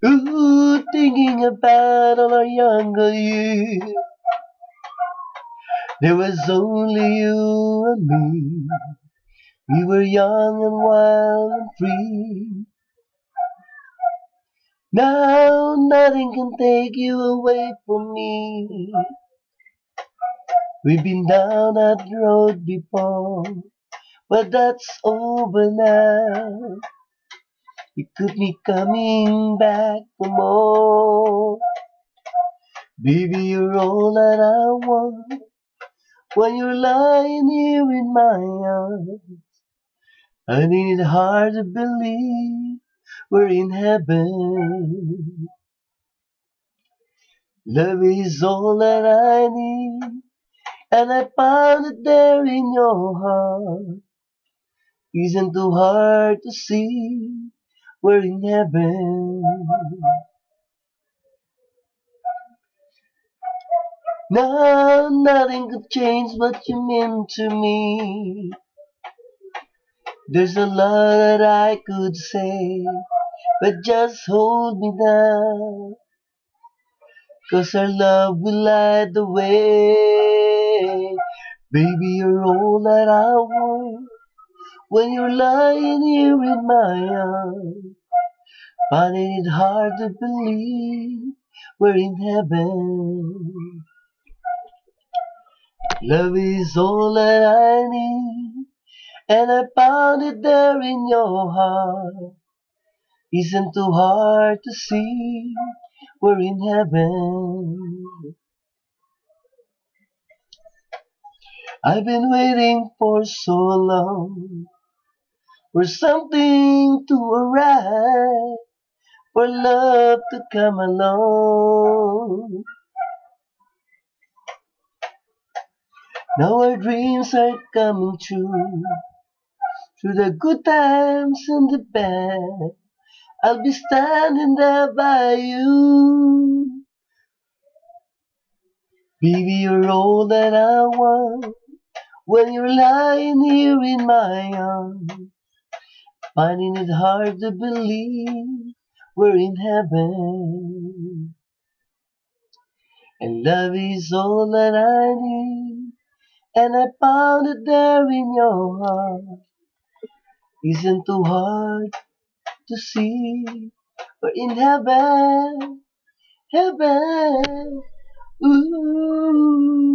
Ooh, thinking about all our younger years. There was only you and me. We were young and wild and free. Now nothing can take you away from me. We've been down that road before, but that's over now. You could be coming back for more. Baby, you're all that I want when you're lying here in my arms. I need it hard to believe we're in heaven. Love is all that I need, and I found it there in your heart. Isn't too hard to see we're in heaven. Now nothing could change what you mean to me. There's a lot that I could say, but just hold me down. 'Cause our love will light the way. Baby, you're all that I want when you're lying here in my arms. Finding it hard to believe we're in heaven. Love is all that I need, and I found it there in your heart. Isn't too hard to see we're in heaven. I've been waiting for so long for something to arrive, for love to come along. Now our dreams are coming true, through the good times and the bad. I'll be standing there by you. Baby, you're all that I want when you're lying here in my arms. Finding it hard to believe we're in heaven. And love is all that I need, and I found it there in your heart. Isn't too hard to see we're in heaven, heaven. Ooh.